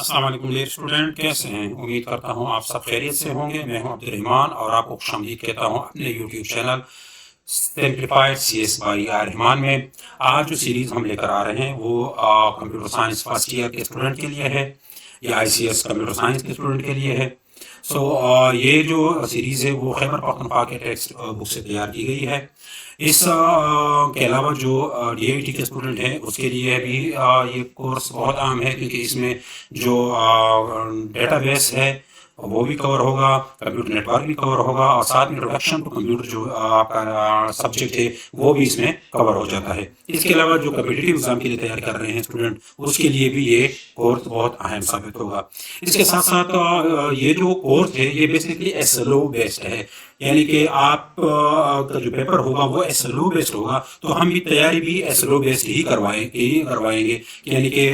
अस्सलाम वालेकुम dear student, कैसे हैं? उम्मीद करता हूं आप सब खैरियत से होंगे। मैं हूं अब्दुल रहमान और आपको खुशामदीद कहता हूं अपने YouTube channel simplified CS by R Rahman में। आज जो सीरीज़ हम लेकर आ रहे हैं वो कंप्यूटर साइंस फर्स्ट ईयर के स्टूडेंट के लिए है या ICS कंप्यूटर साइंस के स्टूडेंट के लिए है। ये जो सीरीज़ है वो खैबर पख्तूनख्वा के टेक्स्ट बुक से तैयार की गई है। इस के अलावा जो DIT के स्टूडेंट हैं उसके लिए भी ये कोर्स बहुत अहम है, क्योंकि इसमें जो डेटाबेस है वो भी कवर होगा, कंप्यूटर नेटवर्क भी कवर होगा और साथ में इंट्रोडक्शन टू कंप्यूटर जो आपका सब्जेक्ट है वो भी इसमें कवर हो जाता है। इसके अलावा जो कम्पिटिटिव एग्जाम के लिए तैयारी कर रहे हैं स्टूडेंट उसके लिए भी ये कोर्स बहुत अहम साबित होगा। इसके साथ साथ ये जो कोर्स है ये बेसिकली SLO बेस्ड है, यानी कि आप का जो पेपर होगा वो SLO बेस्ड होगा, तो हम भी तैयारी भी SLO बेस्ड ही करवाएंगे। यानी कि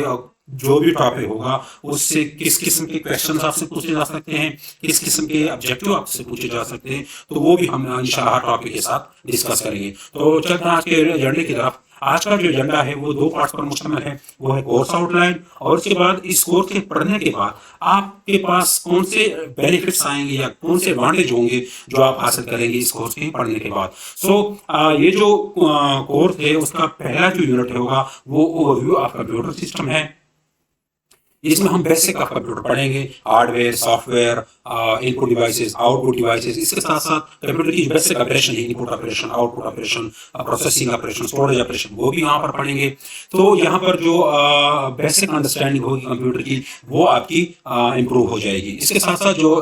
जो भी टॉपिक होगा उससे किस किस्म के क्वेश्चन आपसे पूछे जा सकते हैं, किस किस्म के ऑब्जेक्टिव आपसे पूछे जा सकते हैं, तो वो भी हम इंशाल्लाह टॉपिक के साथ डिस्कस करेंगे। तो चलते हैं आज के एजेंडे की तरफ। आज का जो एजेंडा है वो 2 पार्ट्स पर मुश्तमिल है। वो है कोर्स आउटलाइन, और उसके बाद इस कोर्स के पढ़ने के बाद आपके पास कौन से बेनिफिट्स आएंगे या कौन से एडवांटेज होंगे जो आप हासिल करेंगे इस कोर्स के पढ़ने के बाद। ये जो कोर्स है उसका पहला जो यूनिट होगा वो ओवरव्यू ऑफ कंप्यूटर सिस्टम है। इसमें हम बेसिक ऑफ कंप्यूटर पढ़ेंगे, hardware, software, input devices, output devices. इसके साथ साथ कंप्यूटर की बेसिक ऑपरेशन है, input operation, output operation, processing operation, storage operation, वो भी यहाँ पर पढ़ेंगे। तो यहाँ पर जो बेसिक अंडरस्टैंडिंग होगी कंप्यूटर की वो आपकी इम्प्रूव हो जाएगी। इसके साथ साथ जो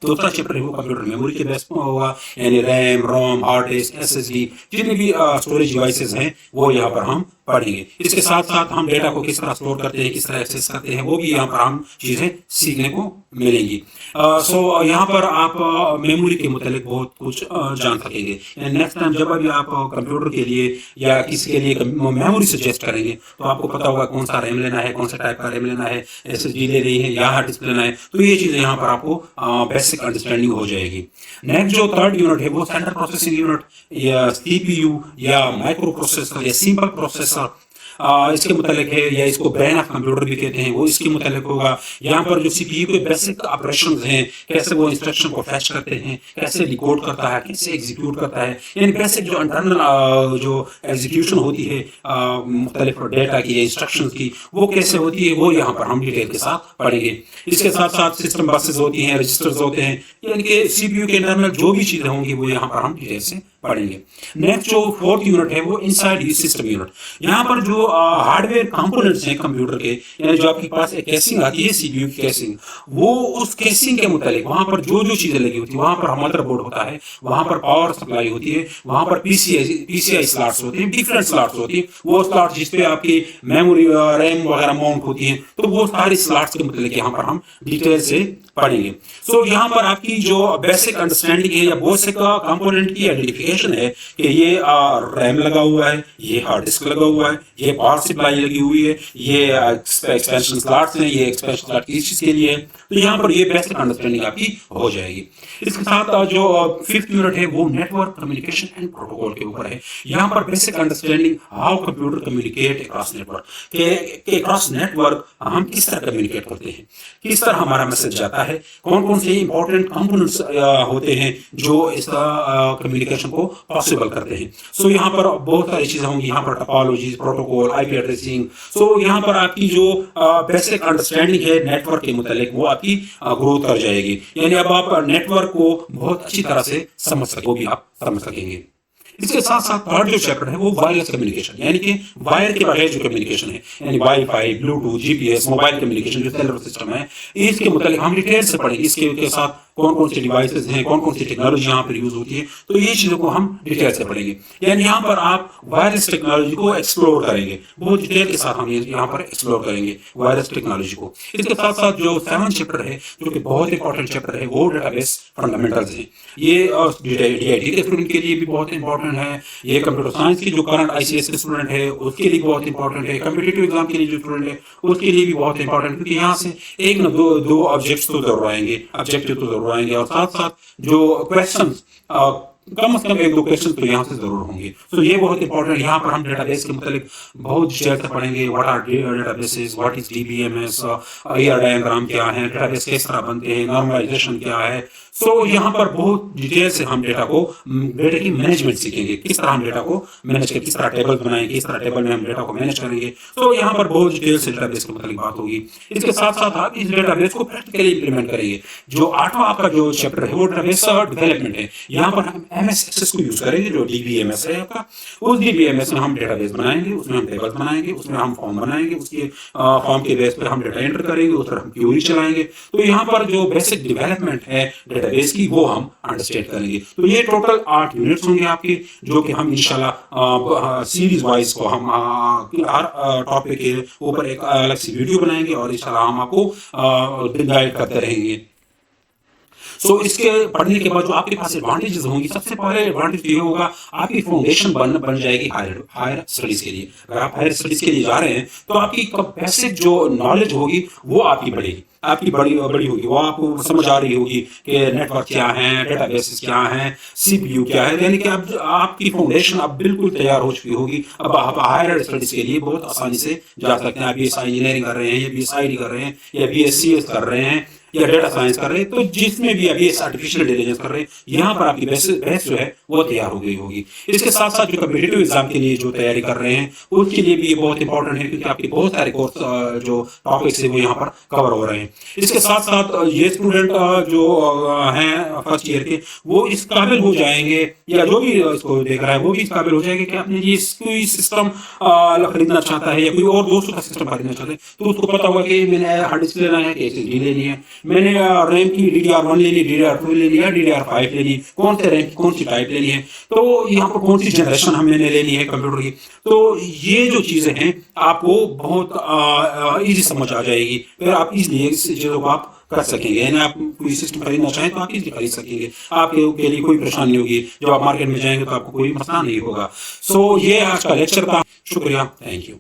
दूसरा चैप्टर है वो कंप्यूटर मेमोरी के बेस पर होगा, यानी रैम, रोम, हार्ड डिस्क, SSD, जितने भी स्टोरेज डिवाइसेस हैं वो यहाँ पर हम पढ़ेंगे। इसके साथ साथ हम डेटा को किस तरह स्टोर करते हैं, किस तरह एक्सेस करते हैं, वो भी यहाँ पर हम चीजें सीखने को मिलेंगी। यहाँ पर आप मेमोरी के मुतालिक बहुत कुछ जान सकेंगे। नेक्स्ट टाइम जब भी आप कंप्यूटर के लिए या किसी के लिए मेमोरी सजेस्ट करेंगे तो आपको पता होगा कौन सा रैम लेना है, कौन सा टाइप का रैम लेना है, SSD ले रही है या हार्ड डिस्क लेना है, तो ये चीजें यहाँ पर आपको बेसिक अंडरस्टैंडिंग हो जाएगी। नेक्स्ट जो थर्ड यूनिट है वो सेंट्रल प्रोसेसिंग यूनिट या CPU या माइक्रो प्रोसेसर या सिंपल प्रोसेसर इसके मुतालिक है, या इसको ब्रेन ऑफ कंप्यूटर भी कहते हैं, वो इसके मुतालिक होगा। यहाँ पर जो CPU के बेसिक ऑपरेशंस हैं, कैसे वो इंस्ट्रक्शन को फैच करते हैं, कैसे डिकोड करता है, कैसे एग्जीक्यूट करता है, यानी बेसिक जो इंटरनल जो एग्जीक्यूशन होती है मुख्तलिफ डेटा की या इंस्ट्रक्शन की, वो कैसे होती है वो यहाँ पर हम डिटेल के साथ पढ़ेंगे। इसके साथ साथ सिस्टम बसेस होती हैं, रजिस्टर्स होते हैं, यानी कि CPU के इंटरनल जो भी चीजें होंगी वो यहाँ पर हम डिटेल से पढ़ेंगे। नेक्स्ट जो फोर्थ यूनिट है वो इनसाइड सिस्टम यूनिट। यहाँ पर जो हार्डवेयर कंपोनेंट्स हैं कंप्यूटर के, यानी जो आपके पास एक केसिंग आती है CPU की केसिंग, वो उस केसिंग के मुतालिक वहां पर जो जो चीजें लगी होती है, वहां पर मदरबोर्ड होता है, वहां पर पावर सप्लाई होती है, वहां पर PCI स्लॉट्स होते हैं, डिफरेंट स्लॉट्स होती है, वो स्लॉट्स जिसपे आपकी मेमोरी, रैम वगैरह माउंट होती है, तो वो सारी स्लॉट्स के मुतालिक यहाँ पर हम डिटेल से पढ़ेंगे। यहाँ पर आपकी जो बेसिक अंडरस्टैंडिंग है या बेसिक कंपोनेंट की आइडेंटिफिकेशन है कि ये रैम लगा हुआ है, ये हार्ड डिस्क लगा हुआ है, ये पावर सप्लाई लगी हुई है, ये एक्सपेंशन स्लॉट्स हैं, ये एक्सपेंशन स्लॉट किस चीज के लिए है, तो यहाँ पर ये बेसिक अंडरस्टैंडिंग आपकी हो जाएगी। इसके साथ जो फिफ्थ यूनिट है वो नेटवर्क कम्युनिकेशन एंड प्रोटोकॉल के ऊपर है। यहाँ पर basic understanding how computer communicate across network, के अक्रॉस नेटवर्क हम किस तरह कम्युनिकेट करते हैं, किस तरह हमारा मैसेज जाता है, कौन कौन से इंपॉर्टेंट कंपोनेंट्स होते हैं जो इस कम्युनिकेशन को पॉसिबल करते हैं। यहाँ पर बहुत सारी चीजें होंगी, यहाँ पर टोपोलॉजी, प्रोटोकॉल, IP एड्रेसिंग। यहाँ पर आपकी जो बेसिक अंडरस्टैंडिंग है नेटवर्क के मुतालिक वो आपकी ग्रोथ कर जाएगी, यानी अब आप नेटवर्क को बहुत अच्छी तरह से समझ सके, वो भी आप समझ सकेंगे। इसके साथ साथ थर्ड जो चैप्टर है वो वायरलेस कम्युनिकेशन, यानी कि वायर के बगैर जो कम्युनिकेशन है, यानी wifi, Bluetooth, GPS, mobile communication जो सेलुलर सिस्टम है, इसके मुतालिक हम डिटेल से पढ़ेंगे। इसके साथ कौन कौन सी डिवाइसेस हैं, कौन कौन सी टेक्नोलॉजी यहाँ पर यूज होती है, तो ये चीजों को हम डिटेल से पढ़ेंगे। यानी यहाँ पर आप वायरलेस टेक्नोलॉजी को एक्सप्लोर करेंगे, बहुत डिटेल के साथ हम यहाँ पर एक्सप्लोर करेंगे वायरलेस टेक्नोलॉजी को। इसके साथ साथ जो 7th चैप्टर है जो कि बहुत इंपॉर्टेंट चैप्टर है वो डेटाबेस फंडामेंटल्स है। ये DIT के स्टूडेंट के लिए भी बहुत इंपॉर्टेंट है, ये कंप्यूटर साइंस की जो करंट ICS के स्टूडेंट है उसके लिए बहुत इंपॉर्टेंट है, कम्पिटिटिव एग्जाम के लिए जो स्टूडेंट है उसके लिए भी बहुत इंपॉर्टेंट, क्योंकि यहाँ से एक न दो ऑब्जेक्ट्स तो जरूर आएंगे, ऑब्जेक्टिव तो जरूर आएंगे, और साथ साथ जो क्वेश्चंस कम से कम 1-2 क्वेश्चन तो यहाँ से जरूर होंगे। तो ये बहुत इंपॉर्टेंट। यहाँ पर हम डेटाबेस के मतलब बहुत डिटेल से पढ़ेंगे। What are databases, what is DBMS, ER diagram क्या है, डेटाबेस किस तरह बनते हैं, नॉर्मलाइजेशन क्या है। सो यहाँ पर बहुत डिटेल से हम डेटा की मैनेजमेंट सीखेंगे, किस तरह हम डेटा को मैनेज करें, किस तरह टेबल बनाएंगे, किस तरह टेबल में हम डेटा को मैनेज करेंगे। तो यहाँ पर बहुत डिटेल से डेटाबेस के मतलब बात होगी। इसके साथ साथ आप इस डेटाबेस को प्रैक्टिकली इंप्लीमेंट करेंगे। जो 8वां आपका जो चैप्टर है वो डेटाबेस डेवलपमेंट है। यहाँ पर हम एमएस एक्सेस को यूज करेंगे, जो डीबीएमएस है आपका। उस डीबीएमएस में हम डेटाबेस बनाएंगे, उसमें हम टेबल बनाएंगे, उसमें हम फॉर्म बनाएंगे, उसके फॉर्म के बेस पर हम डेटा एंटर करेंगे, उस पर हम क्वेरी चलाएंगे। तो यहाँ पर जो बेसिक डेवलपमेंट है डेटाबेस की वो हम अंडरस्टैंड करेंगे। तो ये टोटल 8 यूनिट्स होंगे आपके, जो कि हम इंशाल्लाह सीरीज वाइज को हम हर टॉपिक के ऊपर एक अलग सी वीडियो बनाएंगे और इंशाल्लाह हम आपको गाइड करते रहेंगे। सो इसके पढ़ने के बाद जो आपके पास एडवांटेजेस होंगी, सबसे पहले एडवांटेज ये होगा आपकी फाउंडेशन बन जाएगी हायर स्टडीज के लिए। अगर आप हायर स्टडीज के लिए जा रहे हैं तो आपकी बेसिक जो नॉलेज होगी वो आपकी बढ़ेगी, आपकी बड़ी होगी। वो आपको समझ आ रही होगी कि नेटवर्क क्या है, डेटाबेसेस क्या है, सीपीयू क्या है। यानी कि अब आपकी फाउंडेशन अब बिल्कुल तैयार हो चुकी होगी। अब आप हायर स्टडीज के लिए बहुत आसानी से जा सकते हैं। आप बीएससी इंजीनियरिंग कर रहे हैं, या बीएसआईडी कर रहे हैं, या बीएससी कर रहे हैं, या डेटा साइंस कर रहे हैं, तो जिसमें भी अभी आर्टिफिशियल इंटेलिजेंस कर रहे हैं, यहाँ पर आपकी बहस जो है वो तैयार हो गई होगी। इसके साथ साथ जो कम्पिटिटिव एग्जाम के लिए जो तैयारी कर रहे हैं उनके लिए भी ये बहुत इंपॉर्टेंट है, क्योंकि आपके बहुत सारे कोर्स जो टॉपिक्स है वो यहाँ पर कवर हो रहे हैं। इसके साथ साथ ये स्टूडेंट जो हैं फर्स्ट ईयर के, वो इस काबिल हो जाएंगे, या जो भी इसको देख रहा है वो भी इस काबिल हो जाएंगे कि अपने ये कोई सिस्टम खरीदना चाहता है या कोई और दोस्तों का सिस्टम खरीदना चाहता है, तो उसको पता होगा कि मैंने हार्ड डिस्क लेना है कि एसएसडी लेनी है, मैंने रैम की DDR1 ले ली, DDR2 ले लिया, DDR5 ले ली, कौन से रैम कौन सी टाइप लेनी है, तो यहाँ पर कौन सी जनरेशन हमने लेनी है कंप्यूटर की। तो ये जो चीजें हैं आपको बहुत इजी समझ आ जाएगी, फिर आप इजीली इस चीजों को आप कर सकेंगे। यानी आप कोई सिस्टम खरीदना चाहें तो आप इजीली खरीद सकेंगे, आपके लिए कोई परेशानी होगी। जब आप मार्केट में जाएंगे तो आपको कोई मसला नहीं होगा। सो ये आज का लेक्चर था। शुक्रिया, थैंक यू।